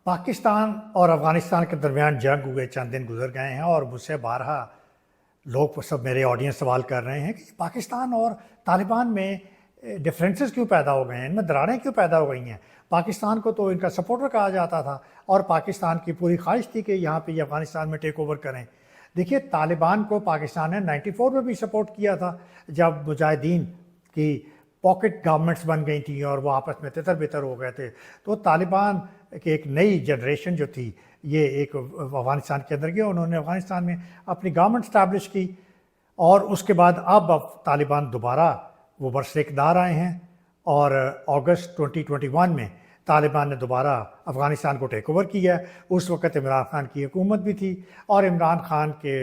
پاکستان اور افغانستان کے درمیان جنگ ہوئے چند دن گزر گئے ہیں اور مجھ سے بارہا لوگ سب میرے آڈینس سوال کر رہے ہیں کہ پاکستان اور طالبان میں ڈفرینسز کیوں پیدا ہو گئے ہیں، ان میں دراریں کیوں پیدا ہو گئی ہیں۔ پاکستان کو تو ان کا سپورٹر کہا جاتا تھا اور پاکستان کی پوری خواہش تھی کہ یہاں پہ یہ افغانستان میں ٹیک اوور کریں۔ دیکھیے، طالبان کو پاکستان نے 94 میں بھی سپورٹ کیا تھا جب مجاہدین کی پاکٹ گورنمنٹس بن گئی تھیں اور وہ آپس میں تتر بتر ہو گئے تھے، تو طالبان کی ایک نئی جنریشن جو تھی یہ ایک افغانستان کے اندر گیا، انہوں نے افغانستان میں اپنی گورنمنٹ اسٹیبلش کی اور اس کے بعد اب طالبان دوبارہ وہ برسر اقتدار آئے ہیں اور اگست 2021 میں طالبان نے دوبارہ افغانستان کو ٹیک اوور کیا ہے۔ اس وقت عمران خان کی حکومت بھی تھی اور عمران خان کے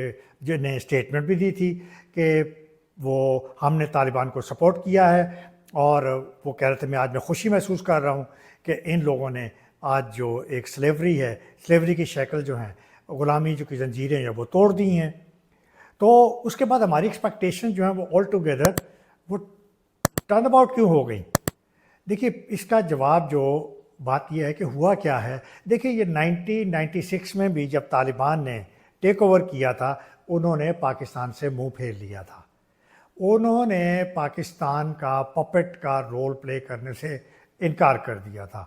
نے اسٹیٹمنٹ بھی دی تھی کہ وہ ہم نے طالبان کو سپورٹ کیا ہے، اور وہ کہہ رہے تھے میں آج میں خوشی محسوس کر رہا ہوں کہ ان لوگوں نے آج جو ایک سلیوری کی شکل جو ہیں، غلامی جو کی زنجیریں ہیں وہ توڑ دی ہیں۔ تو اس کے بعد ہماری ایکسپیکٹیشن جو ہیں وہ آل ٹوگیدر وہ ٹرن اباؤٹ کیوں ہو گئی؟ دیکھیے، اس کا جواب جو بات یہ ہے کہ ہوا کیا ہے۔ دیکھیے، یہ 1996 میں بھی جب طالبان نے ٹیک اوور کیا تھا، انہوں نے پاکستان سے منہ پھیر لیا تھا۔ انہوں نے پاکستان کا پپٹ کا رول پلے کرنے سے انکار کر دیا تھا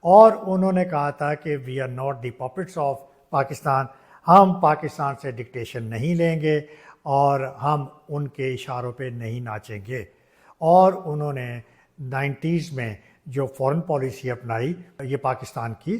اور انہوں نے کہا تھا کہ we are not the puppets of Pakistan, ہم پاکستان سے ڈکٹیشن نہیں لیں گے اور ہم ان کے اشاروں پہ نہیں ناچیں گے۔ اور انہوں نے 90s میں جو فورن پالیسی اپنائی یہ پاکستان کی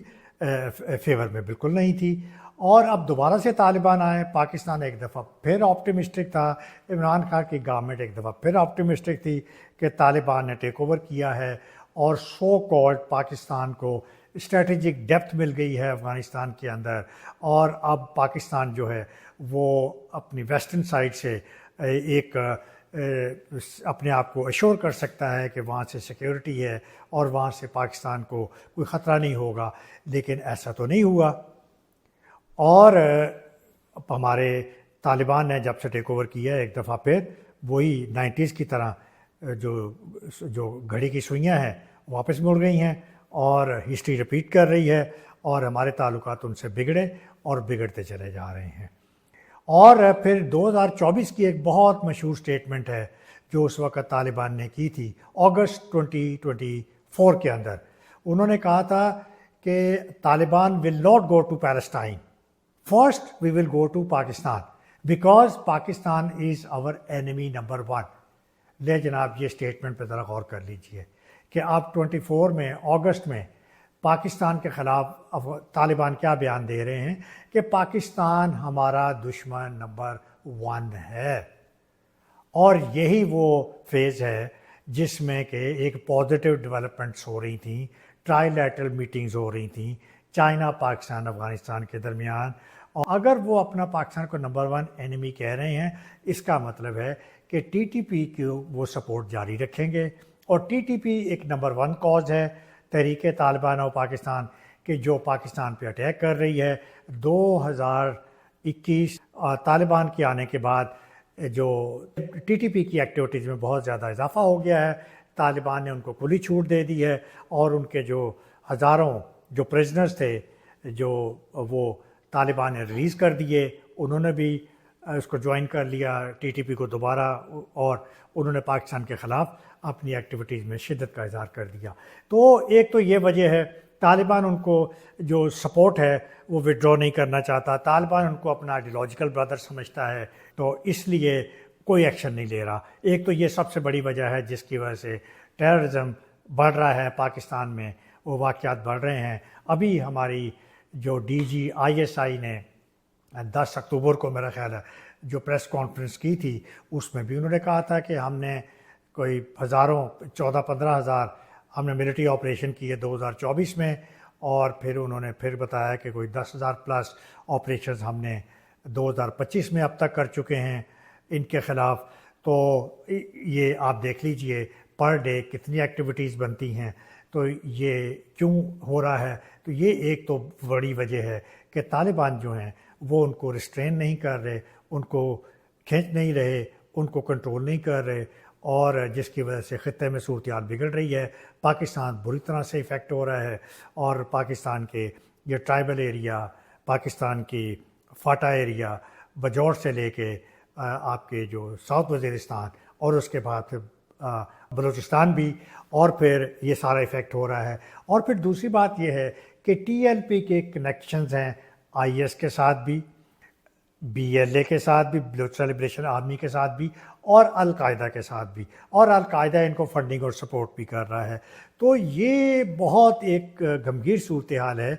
فیور میں بالکل نہیں تھی، اور اب دوبارہ سے طالبان آئے۔ پاکستان ایک دفعہ پھر آپٹیمسٹک تھا، عمران خان کی گورنمنٹ ایک دفعہ پھر آپٹیمسٹک تھی کہ طالبان نے ٹیک اوور کیا ہے اور سو کالڈ پاکستان کو اسٹریٹجک ڈیپتھ مل گئی ہے افغانستان کے اندر، اور اب پاکستان جو ہے وہ اپنی ویسٹرن سائڈ سے ایک اپنے آپ کو ایشور کر سکتا ہے کہ وہاں سے سیکیورٹی ہے اور وہاں سے پاکستان کو کوئی خطرہ نہیں ہوگا، لیکن ایسا تو نہیں ہوا۔ اور ہمارے طالبان نے جب سے ٹیک اوور کیا ہے ایک دفعہ پھر وہی 90s کی طرح جو گھڑی کی سوئیاں ہیں واپس مڑ گئی ہیں اور ہسٹری رپیٹ کر رہی ہے، اور ہمارے تعلقات ان سے بگڑے اور بگڑتے چلے جا رہے ہیں۔ اور پھر 2024 کی ایک بہت مشہور سٹیٹمنٹ ہے جو اس وقت طالبان نے کی تھی اگست 2024 کے اندر۔ انہوں نے کہا تھا کہ Taliban will not go to Palestine, first we will go to Pakistan because Pakistan is our enemy number 1۔ لے جناب، یہ سٹیٹمنٹ پہ ذرا غور کر لیجئے کہ آپ 24 میں اگست میں پاکستان کے خلاف طالبان کیا بیان دے رہے ہیں کہ پاکستان ہمارا دشمن نمبر 1 ہے۔ اور یہی وہ فیز ہے جس میں کہ ایک پازیٹیو ڈیولپمنٹس ہو رہی تھیں، ٹرائی لیٹرل میٹنگز ہو رہی تھیں چائنا، پاکستان، افغانستان کے درمیان۔ اور اگر وہ اپنا پاکستان کو نمبر 1 اینیمی کہہ رہے ہیں، اس کا مطلب ہے کہ ٹی ٹی پی کو وہ سپورٹ جاری رکھیں گے، اور ٹی ٹی پی ایک نمبر 1 کاز ہے تحریک طالبان و پاکستان کہ جو پاکستان پہ اٹیک کر رہی ہے۔ 2021 طالبان کے آنے کے بعد جو ٹی ٹی پی کی ایکٹیویٹیز میں بہت زیادہ اضافہ ہو گیا ہے۔ طالبان نے ان کو کھلی چھوٹ دے دی ہے اور ان کے جو ہزاروں جو پریزنرز تھے جو وہ طالبان نے ریلیز کر دیے، انہوں نے بھی اس کو جوائن کر لیا ٹی ٹی پی کو دوبارہ، اور انہوں نے پاکستان کے خلاف اپنی ایکٹیویٹیز میں شدت کا اظہار کر دیا۔ تو ایک تو یہ وجہ ہے، طالبان ان کو جو سپورٹ ہے وہ وڈرا نہیں کرنا چاہتا، طالبان ان کو اپنا آئیڈیالوجیکل برادر سمجھتا ہے، تو اس لیے کوئی ایکشن نہیں لے رہا۔ ایک تو یہ سب سے بڑی وجہ ہے جس کی وجہ سے ٹیررزم بڑھ رہا ہے پاکستان میں، وہ واقعات بڑھ رہے ہیں۔ ابھی ہماری جو ڈی جی ISI نے 10 اکتوبر کو میرا خیال ہے جو پریس کانفرنس کی تھی، اس میں بھی انہوں نے کہا تھا کہ ہم نے کوئی ہزاروں 14-15 ہزار ہم نے ملٹری آپریشن کیے 2024 میں، اور پھر انہوں نے پھر بتایا کہ کوئی 10,000 پلس آپریشنز ہم نے 2025 میں اب تک کر چکے ہیں ان کے خلاف۔ تو یہ آپ دیکھ لیجئے پر ڈے کتنی ایکٹیویٹیز بنتی ہیں، تو یہ کیوں ہو رہا ہے؟ تو یہ ایک تو بڑی وجہ ہے کہ طالبان جو ہیں وہ ان کو ریسٹرین نہیں کر رہے، ان کو کھینچ نہیں رہے، ان کو کنٹرول نہیں کر رہے، اور جس کی وجہ سے خطے میں صورتحال بگڑ رہی ہے۔ پاکستان بری طرح سے افیکٹ ہو رہا ہے، اور پاکستان کے یہ ٹرائبل ایریا پاکستان کی فاٹا ایریا بجور سے لے کے آپ کے جو ساؤتھ وزیرستان اور اس کے بعد پھر بلوچستان بھی، اور پھر یہ سارا افیکٹ ہو رہا ہے۔ اور پھر دوسری بات یہ ہے کہ ٹی ایل پی کے کنیکشنز ہیں آئی ایس کے ساتھ بھی، بی ایل اے کے ساتھ بھی، بلوچستان لبریشن آرمی کے ساتھ بھی، اور القاعدہ کے ساتھ بھی، اور القاعدہ ان کو فنڈنگ اور سپورٹ بھی کر رہا ہے۔ تو یہ بہت ایک گمگیر صورتحال ہے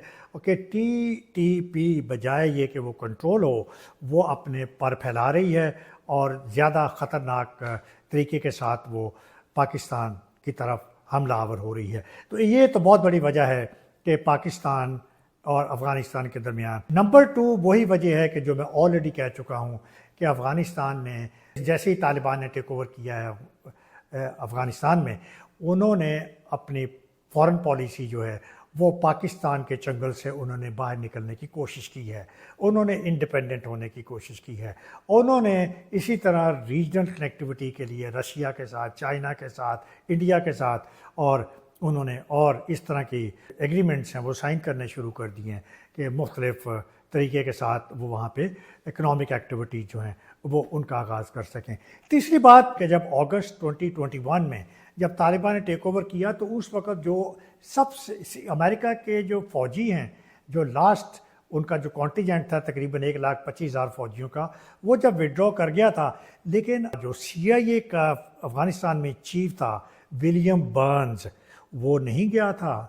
کہ ٹی ٹی پی بجائے یہ کہ وہ کنٹرول ہو، وہ اپنے پر پھیلا رہی ہے اور زیادہ خطرناک طریقے کے ساتھ وہ پاکستان کی طرف حملہ آور ہو رہی ہے۔ تو یہ تو بہت بڑی وجہ ہے کہ پاکستان اور افغانستان کے درمیان۔ نمبر 2 وہی وجہ ہے کہ جو میں آلریڈی کہہ چکا ہوں کہ افغانستان نے جیسے ہی طالبان نے ٹیک اوور کیا ہے افغانستان میں، انہوں نے اپنی فارن پالیسی جو ہے وہ پاکستان کے چنگل سے انہوں نے باہر نکلنے کی کوشش کی ہے، انہوں نے انڈیپینڈنٹ ہونے کی کوشش کی ہے، انہوں نے اسی طرح ریجنل کنیکٹیوٹی کے لیے رشیا کے ساتھ، چائنا کے ساتھ، انڈیا کے ساتھ، اور انہوں نے اور اس طرح کی ایگریمنٹس ہیں وہ سائن کرنے شروع کر دیے ہیں کہ مختلف طریقے کے ساتھ وہ وہاں پہ اکنامک ایکٹیویٹی جو ہیں وہ ان کا آغاز کر سکیں۔ تیسری بات کہ جب اگست 2021 میں جب طالبان نے ٹیک اوور کیا تو اس وقت جو سب سے امریکہ کے جو فوجی ہیں، جو لاسٹ ان کا جو کانٹیجنٹ تھا تقریباً 1,25,000 فوجیوں کا، وہ جب وڈرا کر گیا تھا، لیکن جو سی آئی اے کا افغانستان میں چیف تھا ولیم برنز، وہ نہیں گیا تھا،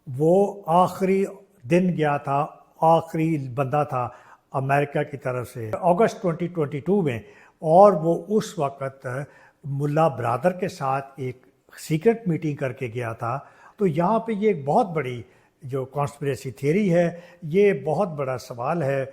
وہ آخری دن گیا تھا، آخری بندہ تھا امریکہ کی طرف سے اگست 2022 میں، اور وہ اس وقت ملا برادر کے ساتھ ایک سیکرٹ میٹنگ کر کے گیا تھا۔ تو یہاں پہ یہ ایک بہت بڑی جو کانسپریسی تھیوری ہے، یہ بہت بڑا سوال ہے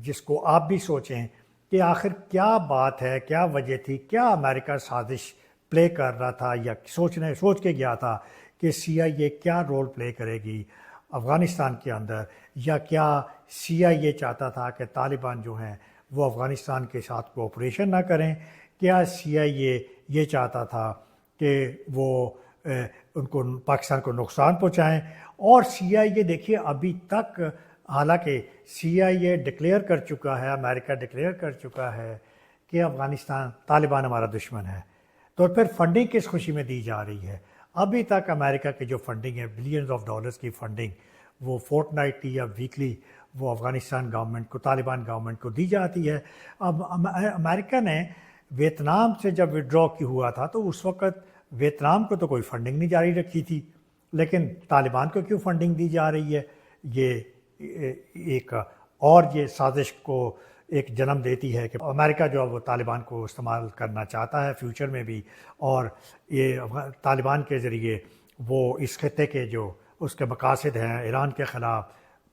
جس کو آپ بھی سوچیں کہ آخر کیا بات ہے، کیا وجہ تھی، کیا امریکہ سازش پلے کر رہا تھا یا سوچ کے گیا تھا کہ سی آئی اے کیا رول پلے کرے گی افغانستان کے اندر، یا کیا سی آئی اے چاہتا تھا کہ طالبان جو ہیں وہ افغانستان کے ساتھ کوآپریشن نہ کریں، کیا سی آئی اے یہ چاہتا تھا کہ وہ ان کو پاکستان کو نقصان پہنچائیں۔ اور سی آئی اے دیکھیے ابھی تک، حالانکہ سی آئی اے ڈکلیئر کر چکا ہے، امریکہ ڈکلیئر کر چکا ہے کہ افغانستان طالبان ہمارا دشمن ہے، تو پھر فنڈنگ کس خوشی میں دی جا رہی ہے؟ ابھی تک امریکہ کی جو فنڈنگ ہے بلینز آف ڈالرز کی فنڈنگ، وہ فورٹ نائٹلی یا ویکلی وہ افغانستان گورنمنٹ کو، طالبان گورنمنٹ کو دی جاتی ہے۔ اب امریکہ نے ویتنام سے جب وڈرا کی ہوا تھا تو اس وقت ویتنام کو تو کوئی فنڈنگ نہیں جاری رکھی تھی، لیکن طالبان کو کیوں فنڈنگ دی جا رہی ہے؟ یہ ایک اور یہ سازش کو ایک جنم دیتی ہے کہ امریکہ جو ہے وہ طالبان کو استعمال کرنا چاہتا ہے فیوچر میں بھی، اور یہ طالبان کے ذریعے وہ اس خطے کے جو اس کے مقاصد ہیں ایران کے خلاف،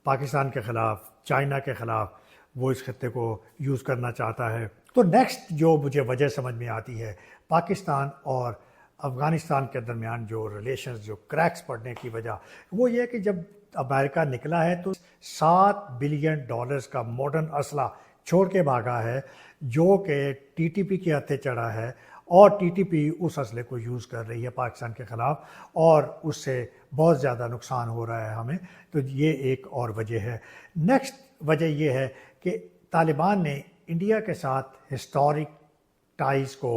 پاکستان کے خلاف، چائنا کے خلاف، وہ اس خطے کو یوز کرنا چاہتا ہے۔ تو نیکسٹ جو مجھے وجہ سمجھ میں آتی ہے پاکستان اور افغانستان کے درمیان جو ریلیشنز جو کریکس پڑنے کی وجہ، وہ یہ کہ جب امریکہ نکلا ہے تو $7 بلین کا ماڈرن اسلحہ چھوڑ کے بھاگا ہے، جو کہ ٹی ٹی پی کے ہتھے چڑھا ہے، اور ٹی ٹی پی اس اسلحے کو یوز کر رہی ہے پاکستان کے خلاف، اور اس سے بہت زیادہ نقصان ہو رہا ہے ہمیں۔ تو یہ ایک اور وجہ ہے۔ نیکسٹ وجہ یہ ہے کہ طالبان نے انڈیا کے ساتھ ہسٹورک ٹائز کو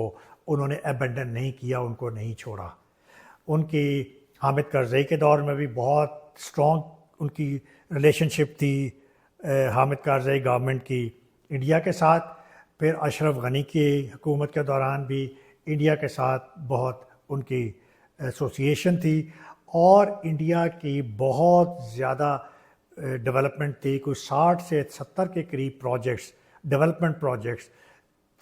انہوں نے ایبنڈن نہیں کیا، ان کو نہیں چھوڑا۔ ان کی حامد کرزئی کے دور میں بھی بہت اسٹرانگ ان کی ریلیشن شپ تھی حامد کرزئی گورنمنٹ کی انڈیا کے ساتھ، پھر اشرف غنی کی حکومت کے دوران بھی انڈیا کے ساتھ بہت ان کی ایسوسیشن تھی، اور انڈیا کی بہت زیادہ ڈیولپمنٹ تھی، کوئی 60 سے 70 کے قریب projects, development projects,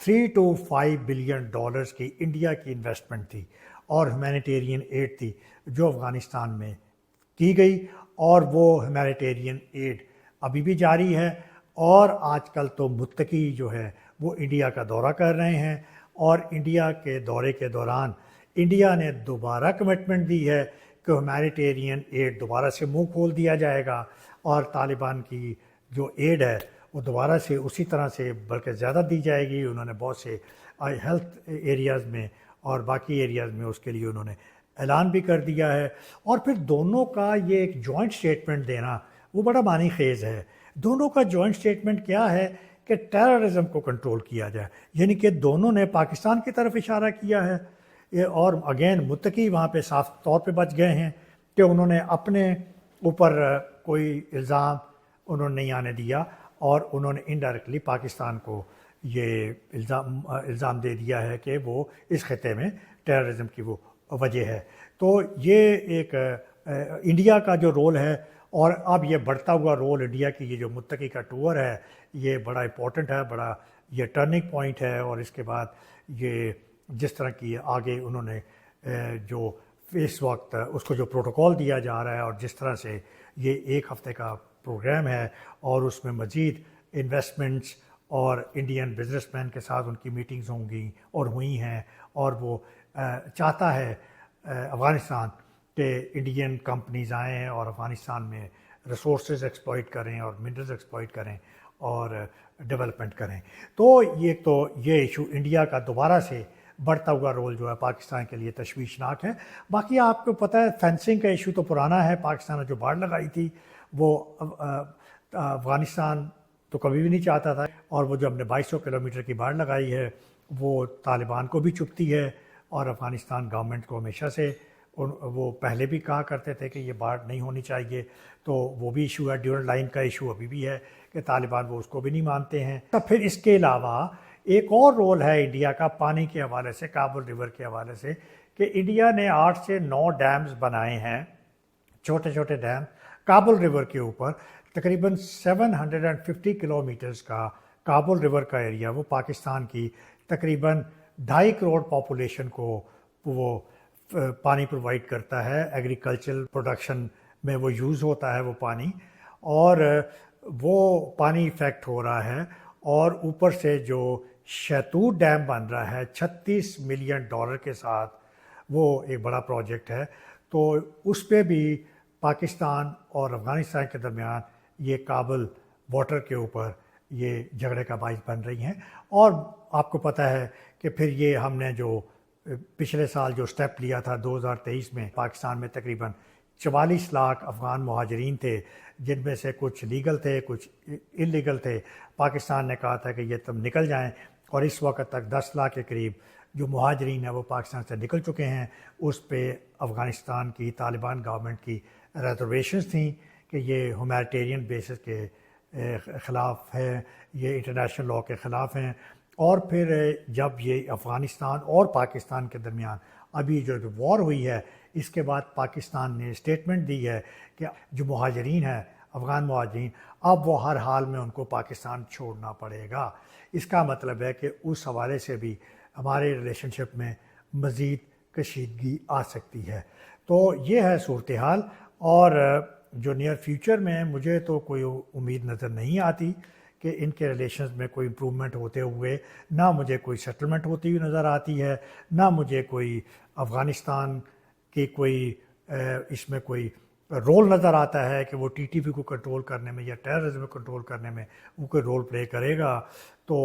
$3 to $5 billion کی انڈیا کی انویسٹمنٹ تھی، اور ہیومینیٹیرین ایڈ تھی جو افغانستان میں کی گئی، اور وہ ہیومینیٹیرین ایڈ ابھی بھی جاری ہے۔ اور آج کل تو متقی جو ہے وہ انڈیا کا دورہ کر رہے ہیں، اور انڈیا کے دورے کے دوران انڈیا نے دوبارہ کمٹمنٹ دی ہے کہ ہیومینیٹیرین ایڈ دوبارہ سے منہ کھول دیا جائے گا، اور طالبان کی جو ایڈ ہے وہ دوبارہ سے اسی طرح سے بلکہ زیادہ دی جائے گی۔ انہوں نے بہت سے ہیلتھ ایریاز میں اور باقی ایریاز میں اس کے لیے انہوں نے اعلان بھی کر دیا ہے۔ اور پھر دونوں کا یہ ایک جوائنٹ سٹیٹمنٹ دینا وہ بڑا معنی خیز ہے۔ دونوں کا جوائنٹ سٹیٹمنٹ کیا ہے کہ ٹیررزم کو کنٹرول کیا جائے، یعنی کہ دونوں نے پاکستان کی طرف اشارہ کیا ہے، اور اگین متقی وہاں پہ صاف طور پہ بچ گئے ہیں کہ انہوں نے اپنے اوپر کوئی الزام انہوں نے نہیں آنے دیا، اور انہوں نے انڈائریکٹلی پاکستان کو یہ الزام دے دیا ہے کہ وہ اس خطے میں ٹیررزم کی وہ وجہ ہے۔ تو یہ ایک انڈیا کا جو رول ہے، اور اب یہ بڑھتا ہوا رول انڈیا کی یہ جو متقی کا ٹور ہے، یہ بڑا امپورٹنٹ ہے، بڑا یہ ٹرننگ پوائنٹ ہے۔ اور اس کے بعد یہ جس طرح کی آگے انہوں نے جو اس وقت اس کو جو پروٹوکول دیا جا رہا ہے، اور جس طرح سے یہ 1 ہفتے کا پروگرام ہے، اور اس میں مزید انویسٹمنٹس اور انڈین بزنس مین کے ساتھ ان کی میٹنگز ہوں گی اور ہوئی ہیں، اور وہ چاہتا ہے افغانستان کہ انڈین کمپنیز آئیں اور افغانستان میں ریسورسز ایکسپلائٹ کریں اور منرلز ایکسپلائٹ کریں اور ڈیولپمنٹ کریں۔ تو یہ ایشو انڈیا کا دوبارہ سے بڑھتا ہوا رول جو ہے پاکستان کے لیے تشویشناک ہے۔ باقی آپ کو پتہ ہے فینسنگ کا ایشو تو پرانا ہے، پاکستان نے جو باڑ لگائی تھی وہ افغانستان تو کبھی بھی نہیں چاہتا تھا، اور وہ جو ہم نے 2200 کلومیٹر کی باڑ لگائی ہے وہ طالبان کو بھی چبھتی ہے، اور افغانستان گورنمنٹ کو ہمیشہ سے وہ پہلے بھی کہا کرتے تھے کہ یہ باڑ نہیں ہونی چاہیے، تو وہ بھی ایشو ہے۔ ڈیورنڈ لائن کا ایشو ابھی بھی ہے کہ طالبان وہ اس کو بھی نہیں مانتے ہیں۔ پھر اس کے علاوہ ایک اور رول ہے انڈیا کا پانی کے حوالے سے، کابل ریور کے حوالے سے، کہ انڈیا نے 8 سے 9 ڈیمز بنائے ہیں، چھوٹے چھوٹے ڈیم کابل ریور کے اوپر۔ تقریباً 750 کلومیٹرز کا کابل ریور کا ایریا وہ پاکستان کی تقریباً 2.5 کروڑ پاپولیشن کو وہ پانی پرووائڈ کرتا ہے۔ ایگریکلچرل پروڈکشن میں وہ یوز ہوتا ہے وہ پانی، اور وہ پانی افیکٹ ہو رہا ہے۔ اور اوپر سے جو شہتوت ڈیم بن رہا ہے $36 ملین کے ساتھ، وہ ایک بڑا پروجیکٹ ہے۔ تو اس پہ بھی پاکستان اور افغانستان کے درمیان یہ کابل واٹر کے اوپر یہ جھگڑے کا باعث بن رہی ہیں۔ اور آپ کو پتہ ہے کہ پھر یہ ہم نے جو پچھلے سال جو سٹیپ لیا تھا 2023 میں، پاکستان میں تقریباً 44 لاکھ افغان مہاجرین تھے، جن میں سے کچھ لیگل تھے کچھ انلیگل تھے۔ پاکستان نے کہا تھا کہ یہ تم نکل جائیں، اور اس وقت تک 10 لاکھ کے قریب جو مہاجرین ہیں وہ پاکستان سے نکل چکے ہیں۔ اس پہ افغانستان کی طالبان گورنمنٹ کی ریزرویشنز تھیں کہ یہ ہیومینیٹیرین بیسس کے خلاف ہے، یہ انٹرنیشنل لاء کے خلاف ہیں۔ اور پھر جب یہ افغانستان اور پاکستان کے درمیان ابھی جو وار ہوئی ہے، اس کے بعد پاکستان نے اسٹیٹمنٹ دی ہے کہ جو مہاجرین ہیں افغان مہاجرین، اب وہ ہر حال میں ان کو پاکستان چھوڑنا پڑے گا۔ اس کا مطلب ہے کہ اس حوالے سے بھی ہمارے ریلیشن شپ میں مزید کشیدگی آ سکتی ہے۔ تو یہ ہے صورتحال، اور جو نیئر فیوچر میں مجھے تو کوئی امید نظر نہیں آتی کہ ان کے ریلیشنز میں کوئی امپرومنٹ ہوتے ہوئے، نہ مجھے کوئی سیٹلمنٹ ہوتی ہوئی نظر آتی ہے، نہ مجھے کوئی افغانستان کی کوئی اس میں کوئی رول نظر آتا ہے کہ وہ ٹی ٹی پی کو کنٹرول کرنے میں یا ٹیررزم کو کنٹرول کرنے میں وہ کوئی رول پلے کرے گا۔ تو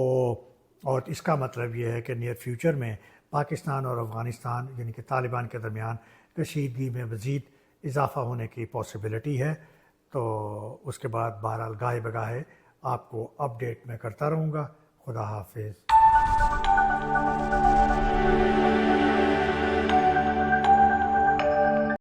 اور اس کا مطلب یہ ہے کہ نیئر فیوچر میں پاکستان اور افغانستان یعنی کہ طالبان کے درمیان کشیدگی میں مزید اضافہ ہونے کی پاسبلٹی ہے۔ تو اس کے بعد بہرحال گاہے بگاہے آپ کو اپ ڈیٹ میں کرتا رہوں گا۔ خدا حافظ۔